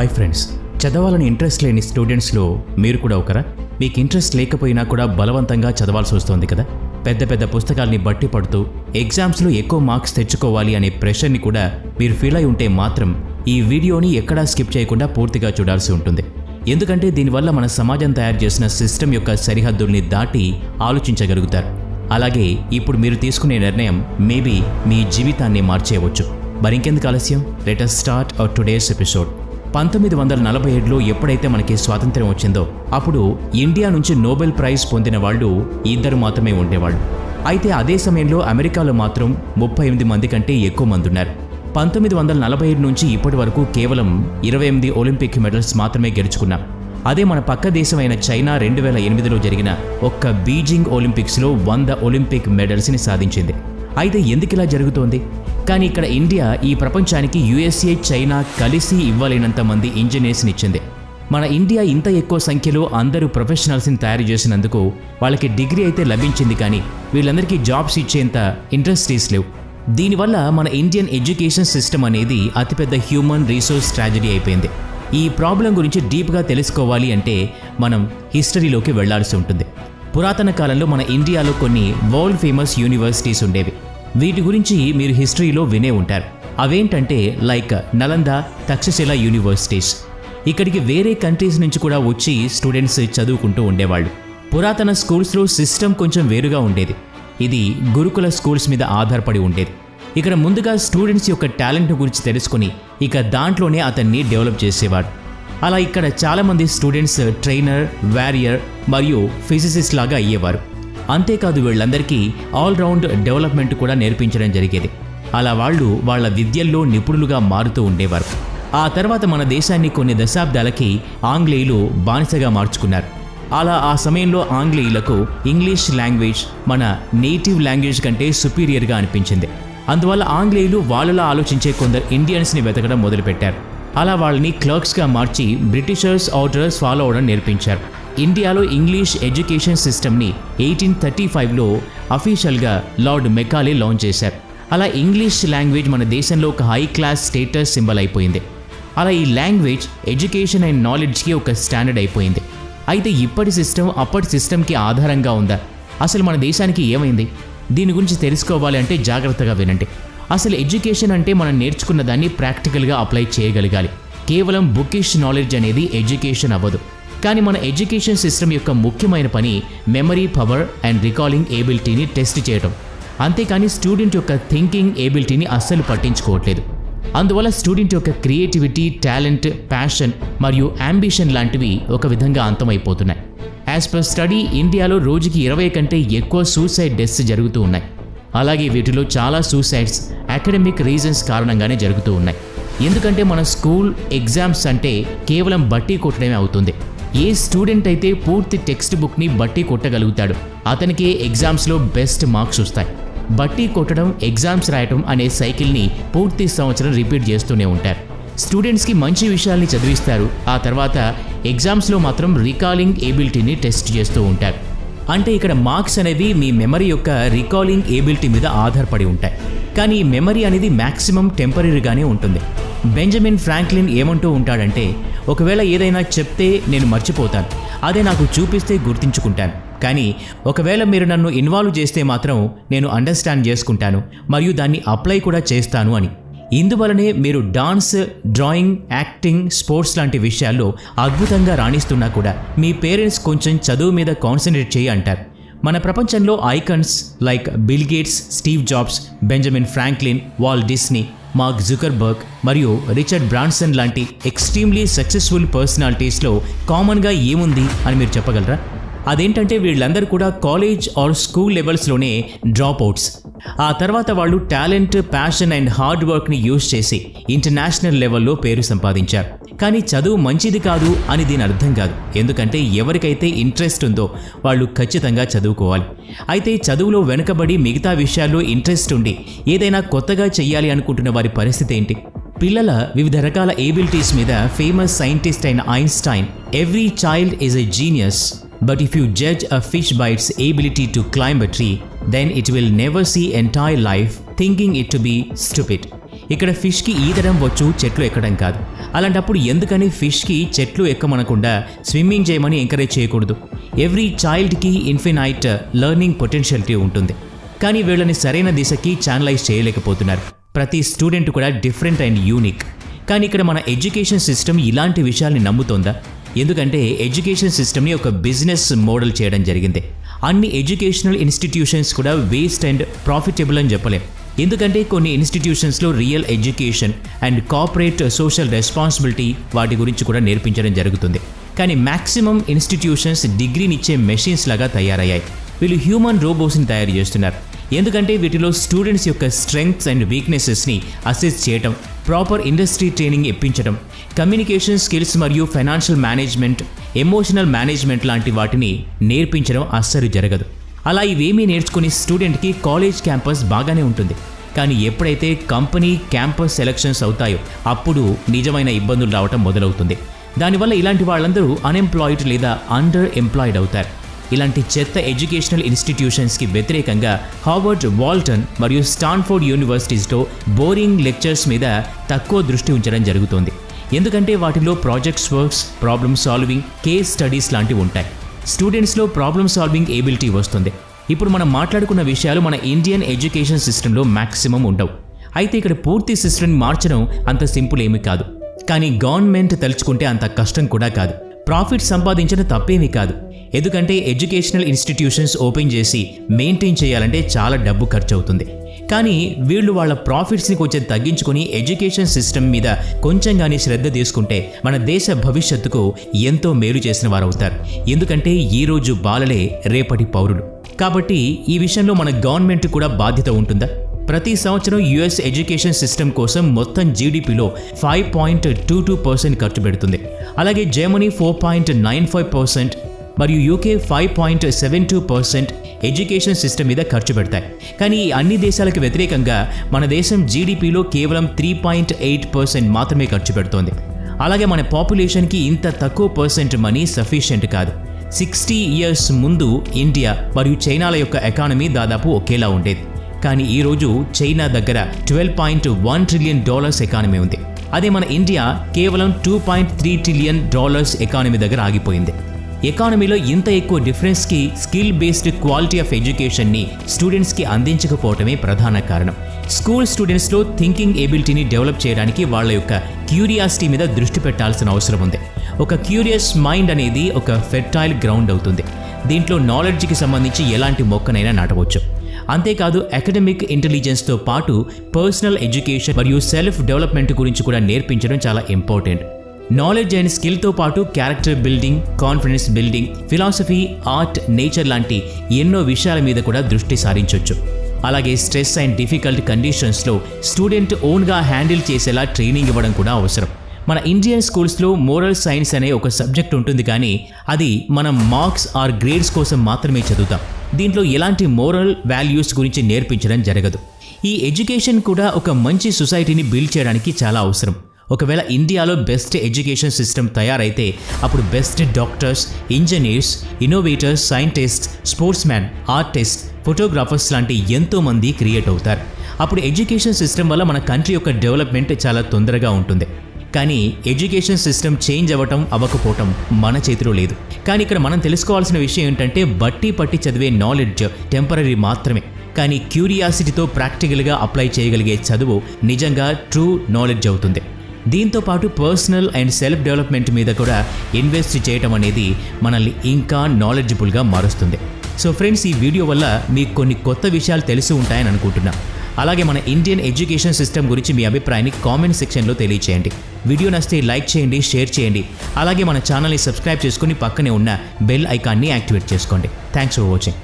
Hi friends, చదవాలని interest లేని స్టూడెంట్స్లో మీరు కూడా ఒకరా? మీకు ఇంట్రెస్ట్ లేకపోయినా కూడా బలవంతంగా చదవాల్సి వస్తుంది కదా. పెద్ద పెద్ద పుస్తకాల్ని బట్టి పడుతూ ఎగ్జామ్స్లో ఎక్కువ మార్క్స్ తెచ్చుకోవాలి అనే ప్రెషర్ని కూడా మీరు ఫీల్ అయి ఉంటే మాత్రం ఈ వీడియోని ఎక్కడా స్కిప్ చేయకుండా పూర్తిగా చూడాల్సి ఉంటుంది. ఎందుకంటే దీనివల్ల మన సమాజం తయారు చేసిన సిస్టమ్ యొక్క సరిహద్దుల్ని దాటి ఆలోచించగలుగుతారు. అలాగే ఇప్పుడు మీరు తీసుకునే నిర్ణయం మేబీ మీ జీవితాన్ని మార్చేయవచ్చు. మరింకెందుకు ఆలస్యం, let us start our today's episode. 1947లో ఎప్పుడైతే మనకి స్వాతంత్ర్యం వచ్చిందో అప్పుడు ఇండియా నుంచి నోబెల్ ప్రైజ్ పొందిన వాళ్ళు 2 మాత్రమే ఉండేవాళ్ళు. అయితే అదే సమయంలో అమెరికాలో మాత్రం 38 మంది కంటే ఎక్కువ మంది ఉన్నారు. 1947 నుంచి ఇప్పటి వరకు కేవలం 28 ఒలింపిక్ మెడల్స్ మాత్రమే గెలుచుకున్నాం. అదే మన పక్క దేశమైన చైనా 2008లో జరిగిన ఒక్క బీజింగ్ ఒలింపిక్స్లో 100 ఒలింపిక్ మెడల్స్ని సాధించింది. అయితే ఎందుకు ఇలా జరుగుతోంది? కానీ ఇక్కడ ఇండియా ఈ ప్రపంచానికి USA, చైనా కలిసి ఇవ్వలేనంత మంది ఇంజనీర్స్ని ఇచ్చింది. మన ఇండియా ఇంత ఎక్కువ సంఖ్యలో అందరూ ప్రొఫెషనల్స్ని తయారు చేసినందుకు వాళ్ళకి డిగ్రీ అయితే లభించింది, కానీ వీళ్ళందరికీ జాబ్స్ ఇచ్చేంత ఇండస్ట్రీస్ లేవు. దీనివల్ల మన ఇండియన్ ఎడ్యుకేషన్ సిస్టమ్ అనేది అతిపెద్ద హ్యూమన్ రీసోర్స్ ట్రాజడీ అయిపోయింది. ఈ ప్రాబ్లం గురించి డీప్గా తెలుసుకోవాలి అంటే మనం హిస్టరీలోకి వెళ్లాల్సి ఉంటుంది. పురాతన కాలంలో మన ఇండియాలో కొన్ని వరల్డ్ ఫేమస్ యూనివర్సిటీస్ ఉండేవి. వీటి గురించి మీరు హిస్టరీలో వినే ఉంటారు. అవేంటంటే లైక్ నలంద, తక్షశిల యూనివర్సిటీస్. ఇక్కడికి వేరే కంట్రీస్ నుంచి కూడా వచ్చి స్టూడెంట్స్ చదువుకుంటూ ఉండేవాళ్ళు. పురాతన స్కూల్స్లో సిస్టమ్ కొంచెం వేరుగా ఉండేది. ఇది గురుకుల స్కూల్స్ మీద ఆధారపడి ఉండేది. ఇక్కడ ముందుగా స్టూడెంట్స్ యొక్క టాలెంట్ గురించి తెలుసుకుని ఇక దాంట్లోనే అతన్ని డెవలప్ చేసేవారు. అలా ఇక్కడ చాలామంది స్టూడెంట్స్ ట్రైనర్, వారియర్ మరియు ఫిజిసిస్ట్ లాగా అయ్యేవారు. అంతేకాదు వీళ్ళందరికీ ఆల్రౌండ్ డెవలప్మెంట్ కూడా నేర్పించడం జరిగేది. అలా వాళ్ళు వాళ్ళ విద్యల్లో నిపుణులుగా మారుతూ ఉండేవారు. ఆ తర్వాత మన దేశాన్ని కొన్ని దశాబ్దాలకి ఆంగ్లేయులు బానిసగా మార్చుకున్నారు. అలా ఆ సమయంలో ఆంగ్లేయులకు ఇంగ్లీష్ లాంగ్వేజ్ మన నేటివ్ లాంగ్వేజ్ కంటే సుపీరియర్గా అనిపించింది. అందువల్ల ఆంగ్లేయులు వాళ్ళలా ఆలోచించే కొందరు ఇండియన్స్ని వెతకడం మొదలుపెట్టారు. అలా వాళ్ళని క్లర్క్స్గా మార్చి బ్రిటిషర్స్ ఆర్డర్స్ ఫాలో అవడం నేర్పించారు. ఇండియాలో ఇంగ్లీష్ ఎడ్యుకేషన్ సిస్టమ్ని 1835లో అఫీషియల్గా లార్డ్ మెకాలే లాంచ్ చేశారు. అలా ఇంగ్లీష్ లాంగ్వేజ్ మన దేశంలో ఒక హై క్లాస్ స్టేటస్ సింబల్ అయిపోయింది. అలా ఈ లాంగ్వేజ్ ఎడ్యుకేషన్ అండ్ నాలెడ్జ్కి ఒక స్టాండర్డ్ అయిపోయింది. అయితే ఇప్పటి సిస్టమ్ అప్పటి సిస్టమ్కి ఆధారంగా ఉందా? అసలు మన దేశానికి ఏమైంది? దీని గురించి తెలుసుకోవాలి అంటే జాగ్రత్తగా వినండి. అసలు ఎడ్యుకేషన్ అంటే మనం నేర్చుకున్న దాన్ని ప్రాక్టికల్గా అప్లై చేయగలగాలి. కేవలం బుకిష్ నాలెడ్జ్ అనేది ఎడ్యుకేషన్ అవ్వదు. కానీ మన ఎడ్యుకేషన్ సిస్టమ్ యొక్క ముఖ్యమైన పని మెమరీ పవర్ అండ్ రికాలింగ్ ఏబిలిటీని టెస్ట్ చేయడం. అంతేకాని స్టూడెంట్ యొక్క థింకింగ్ ఏబిలిటీని అస్సలు పట్టించుకోవట్లేదు. అందువల్ల స్టూడెంట్ యొక్క క్రియేటివిటీ, టాలెంట్, ప్యాషన్ మరియు అంబిషన్ లాంటివి ఒక విధంగా అంతమైపోతున్నాయి. యాజ్ పర్ స్టడీ ఇండియాలో రోజుకి 20 కంటే ఎక్కువ సూసైడ్ డెత్స్ జరుగుతూ ఉన్నాయి. అలాగే వీటిలో చాలా సూసైడ్స్ అకాడమిక్ రీజన్స్ కారణంగానే జరుగుతూ ఉన్నాయి. ఎందుకంటే మన స్కూల్ ఎగ్జామ్స్ అంటే కేవలం బట్టి కొట్టడమే అవుతుంది. ఏ స్టూడెంట్ అయితే పూర్తి టెక్స్ట్ బుక్ని బట్టి కొట్టగలుగుతాడు అతనికే ఎగ్జామ్స్లో బెస్ట్ మార్క్స్ వస్తాయి. బట్టి కొట్టడం, ఎగ్జామ్స్ రాయటం అనే సైకిల్ని పూర్తి సంవత్సరం రిపీట్ చేస్తూనే ఉంటారు. స్టూడెంట్స్కి మంచి విషయాల్ని చదివిస్తారు, ఆ తర్వాత ఎగ్జామ్స్లో మాత్రం రికాలింగ్ ఏబిలిటీని టెస్ట్ చేస్తూ ఉంటారు. అంటే ఇక్కడ మార్క్స్ అనేవి మీ మెమరీ యొక్క రికాలింగ్ ఏబిలిటీ మీద ఆధారపడి ఉంటాయి. కానీ ఈ మెమరీ అనేది మ్యాక్సిమం టెంపరీగానే ఉంటుంది. బెంజమిన్ ఫ్రాంక్లిన్ ఏమంటూ ఉంటాడంటే, ఒకవేళ ఏదైనా చెప్తే నేను మర్చిపోతాను, అదే నాకు చూపిస్తే గుర్తించుకుంటాను. కానీ ఒకవేళ మీరు నన్ను ఇన్వాల్వ్ చేస్తే మాత్రం నేను అండర్స్టాండ్ చేసుకుంటాను మరియు దాన్ని అప్లై కూడా చేస్తాను అని. ఇందువలనే మీరు డాన్స్, డ్రాయింగ్, యాక్టింగ్, స్పోర్ట్స్ లాంటి విషయాల్లో అద్భుతంగా రాణిస్తున్నా కూడా మీ పేరెంట్స్ కొంచెం చదువు మీద కాన్సన్ట్రేట్ చేయి అంటారు. మన ప్రపంచంలో icons like Bill Gates, Steve Jobs, Benjamin Franklin, Walt Disney, Mark Zuckerberg మరియు రిచర్డ్ బ్రాన్సన్ లాంటి ఎక్స్ట్రీమ్లీ సక్సెస్ఫుల్ పర్సనాలిటీస్లో కామన్గా ఏముంది అని మీరు చెప్పగలరా? అదేంటంటే వీళ్ళందరూ కూడా కాలేజ్ ఆర్ స్కూల్ లెవెల్స్లోనే డ్రాప్ అవుట్స్. ఆ తర్వాత వాళ్ళు టాలెంట్, ప్యాషన్ అండ్ హార్డ్ వర్క్ని యూజ్ చేసి ఇంటర్నేషనల్ లెవెల్లో పేరు సంపాదించారు. కానీ చదువు మంచిది కాదు అని దీని అర్థం కాదు. ఎందుకంటే ఎవరికైతే ఇంట్రెస్ట్ ఉందో వాళ్ళు ఖచ్చితంగా చదువుకోవాలి. అయితే చదువులో వెనుకబడి మిగతా విషయాల్లో ఇంట్రెస్ట్ ఉండి ఏదైనా కొత్తగా చెయ్యాలి అనుకుంటున్న వారి పరిస్థితి ఏంటి? పిల్లల వివిధ రకాల ఏబిలిటీస్ మీద ఫేమస్ సైంటిస్ట్ అయిన Einstein, every child is a genius, but if you judge a fish by it's ability to climb a tree, then it will never see entire life thinking it to be stupid. ఇక్కడ ఫిష్కి ఈదడం వచ్చు, చెట్లు ఎక్కడం కాదు. అలాంటప్పుడు ఎందుకని ఫిష్కి చెట్లు ఎక్కమనకుండా swimming చేయమని encourage చేయకూడదు? ఎవ్రీ చైల్డ్కి ఇన్ఫినైట్ లెర్నింగ్ పొటెన్షియాలిటీ ఉంటుంది. కానీ వీళ్ళని సరైన దిశకి ఛానలైజ్ చేయలేకపోతున్నారు. ప్రతి స్టూడెంట్ కూడా డిఫరెంట్ అండ్ యూనిక్. కానీ ఇక్కడ మన ఎడ్యుకేషన్ సిస్టమ్ ఇలాంటి విషయాల్ని నమ్ముతోందా? ఎందుకంటే ఎడ్యుకేషన్ సిస్టమ్ని ఒక బిజినెస్ మోడల్ చేయడం జరిగింది. అన్ని ఎడ్యుకేషనల్ ఇన్స్టిట్యూషన్స్ కూడా వేస్ట్ అండ్ ప్రాఫిటబుల్ అని చెప్పలేం. ఎందుకంటే కొన్ని ఇన్స్టిట్యూషన్స్లో real education and corporate social responsibility వాటి గురించి కూడా నేర్పించడం జరుగుతుంది. కానీ మ్యాక్సిమం ఇన్స్టిట్యూషన్స్ డిగ్రీనిచ్చే మెషిన్స్ లాగా తయారయ్యాయి. వీళ్ళు హ్యూమన్ రోబోట్స్ని తయారు చేస్తున్నారు. ఎందుకంటే వీటిలో స్టూడెంట్స్ యొక్క స్ట్రెంగ్త్స్ అండ్ వీక్నెసెస్ని అసెస్ చేయటం, ప్రాపర్ ఇండస్ట్రీ ట్రైనింగ్ ఇప్పించడం, కమ్యూనికేషన్ స్కిల్స్ మరియు ఫైనాన్షియల్ మేనేజ్మెంట్, ఎమోషనల్ మేనేజ్మెంట్ లాంటి వాటిని నేర్పించడం అస్సలు జరగదు. అలా ఇవేమీ నేర్చుకుని స్టూడెంట్కి కాలేజ్ క్యాంపస్ బాగానే ఉంటుంది. కానీ ఎప్పుడైతే కంపెనీ క్యాంపస్ సెలక్షన్స్ అవుతాయో అప్పుడు నిజమైన ఇబ్బందులు రావటం మొదలవుతుంది. దానివల్ల ఇలాంటి వాళ్ళందరూ అన్ఎంప్లాయిడ్ లేదా అండర్ ఎంప్లాయిడ్ అవుతారు. ఇలాంటి చెత్త ఎడ్యుకేషనల్ ఇన్స్టిట్యూషన్స్కి వ్యతిరేకంగా హార్వర్డ్, వాల్టన్ మరియు స్టాన్ఫోర్డ్ యూనివర్సిటీస్లో బోరింగ్ లెక్చర్స్ మీద తక్కువ దృష్టి ఉంచడం జరుగుతోంది. ఎందుకంటే వాటిలో projects works, problem solving, case studies లాంటివి ఉంటాయి. స్టూడెంట్స్లో ప్రాబ్లమ్ సాల్వింగ్ ఎబిలిటీ వస్తుంది. ఇప్పుడు మనం మాట్లాడుకున్న విషయాలు మన ఇండియన్ ఎడ్యుకేషన్ సిస్టంలో మ్యాక్సిమం ఉండవు. అయితే ఇక్కడ పూర్తి సిస్టమ్ని మార్చడం అంత సింపుల్ ఏమీ కాదు. కానీ గవర్నమెంట్ తలుచుకుంటే అంత కష్టం కూడా కాదు. ప్రాఫిట్ సంపాదించడం తప్పేమీ కాదు. ఎందుకంటే ఎడ్యుకేషనల్ ఇన్స్టిట్యూషన్స్ ఓపెన్ చేసి మెయింటైన్ చేయాలంటే చాలా డబ్బు ఖర్చు అవుతుంది. కానీ వీళ్ళు వాళ్ళ ప్రాఫిట్స్ని కొంచెం తగ్గించుకొని ఎడ్యుకేషన్ సిస్టమ్ మీద కొంచెం కానీ శ్రద్ధ తీసుకుంటే మన దేశ భవిష్యత్తుకు ఎంతో మేలు చేసిన వారు అవుతారు. ఎందుకంటే ఈరోజు బాలలే రేపటి పౌరులు. కాబట్టి ఈ విషయంలో మన గవర్నమెంట్ కూడా బాధ్యత ఉంటుందా? ప్రతి సంవత్సరం యుఎస్ ఎడ్యుకేషన్ సిస్టమ్ కోసం మొత్తం జీడిపిలో 5.22% ఖర్చు పెడుతుంది. అలాగే జర్మనీ 4.95% మరియు యూకే 5.72% ఎడ్యుకేషన్ సిస్టమ్ మీద ఖర్చు పెడతాయి. కానీ ఈ అన్ని దేశాలకు వ్యతిరేకంగా మన దేశం జీడిపిలో కేవలం 3.8% మాత్రమే ఖర్చు పెడుతోంది. అలాగే మన పాపులేషన్కి ఇంత తక్కువ పర్సెంట్ మనీ సఫిషియెంట్ కాదు. 60 years ముందు ఇండియా మరియు చైనాల యొక్క ఎకానమీ దాదాపు ఒకేలా ఉండేది. కానీ ఈరోజు చైనా దగ్గర $12.1 trillion ఎకానమీ ఉంది. అదే మన ఇండియా కేవలం $2.3 trillion ఎకానమీ దగ్గర ఆగిపోయింది. ఎకానమీలో ఇంత ఎక్కువ డిఫరెన్స్కి స్కిల్ బేస్డ్ క్వాలిటీ ఆఫ్ ఎడ్యుకేషన్ని స్టూడెంట్స్కి అందించకపోవటమే ప్రధాన కారణం. స్కూల్ స్టూడెంట్స్లో థింకింగ్ ఎబిలిటీని డెవలప్ చేయడానికి వాళ్ళ యొక్క క్యూరియాసిటీ మీద దృష్టి పెట్టాల్సిన అవసరం ఉంది. ఒక క్యూరియస్ మైండ్ అనేది ఒక ఫెర్టైల్ గ్రౌండ్ అవుతుంది. దీంట్లో నాలెడ్జ్కి సంబంధించి ఎలాంటి మొక్కనైనా నాటవచ్చు. అంతేకాదు అకాడమిక్ ఇంటెలిజెన్స్తో పాటు పర్సనల్ ఎడ్యుకేషన్ మరియు సెల్ఫ్ డెవలప్మెంట్ గురించి కూడా నేర్పించడం చాలా ఇంపార్టెంట్. నాలెడ్జ్ అండ్ స్కిల్తో పాటు character building, confidence building, philosophy, art, nature లాంటి ఎన్నో విషయాల మీద కూడా దృష్టి సారించవచ్చు. అలాగే స్ట్రెస్ అండ్ డిఫికల్ట్ కండిషన్స్లో స్టూడెంట్ ఓన్గా హ్యాండిల్ చేసేలా ట్రైనింగ్ ఇవ్వడం కూడా అవసరం. మన ఇండియన్ స్కూల్స్లో మోరల్ సైన్స్ అనే ఒక సబ్జెక్ట్ ఉంటుంది. కానీ అది మనం మార్క్స్ ఆర్ గ్రేడ్స్ కోసం మాత్రమే చదువుతాం. దీంట్లో ఎలాంటి మోరల్ వాల్యూస్ గురించి నేర్పించడం జరగదు. ఈ ఎడ్యుకేషన్ కూడా ఒక మంచి సొసైటీని బిల్డ్ చేయడానికి చాలా అవసరం. ఒకవేళ ఇండియాలో బెస్ట్ ఎడ్యుకేషన్ సిస్టమ్ తయారైతే అప్పుడు best doctors, engineers, innovators, scientist, sports man, artist, photographers లాంటి ఎంతోమంది క్రియేట్ అవుతారు. అప్పుడు ఎడ్యుకేషన్ సిస్టమ్ వల్ల మన కంట్రీ యొక్క డెవలప్మెంట్ చాలా తొందరగా ఉంటుంది. కానీ ఎడ్యుకేషన్ సిస్టమ్ చేంజ్ అవ్వకపోవటం మన చేతిలో లేదు. కానీ ఇక్కడ మనం తెలుసుకోవాల్సిన విషయం ఏంటంటే బట్టి పట్టి చదివే నాలెడ్జ్ టెంపరరీ మాత్రమే. కానీ క్యూరియాసిటీతో ప్రాక్టికల్గా అప్లై చేయగలిగే చదువు నిజంగా ట్రూ నాలెడ్జ్ అవుతుంది. దీంతో పాటు పర్సనల్ అండ్ సెల్ఫ్ డెవలప్మెంట్ మీద కూడా ఇన్వెస్ట్ చేయటం అనేది మనల్ని ఇంకా నాలెడ్జబుల్గా మారుస్తుంది. సో ఫ్రెండ్స్, ఈ వీడియో వల్ల మీకు కొన్ని కొత్త విషయాలు తెలిసి ఉంటాయని అనుకుంటున్నాం. అలాగే మన ఇండియన్ ఎడ్యుకేషన్ సిస్టమ్ గురించి మీ అభిప్రాయాన్ని కామెంట్ సెక్షన్లో తెలియచేయండి. వీడియో నచ్చితే లైక్ చేయండి, షేర్ చేయండి. అలాగే మన ఛానల్ని సబ్స్క్రైబ్ చేసుకుని పక్కనే ఉన్న బెల్ ఐకాన్ని యాక్టివేట్ చేసుకోండి. Thanks for watching.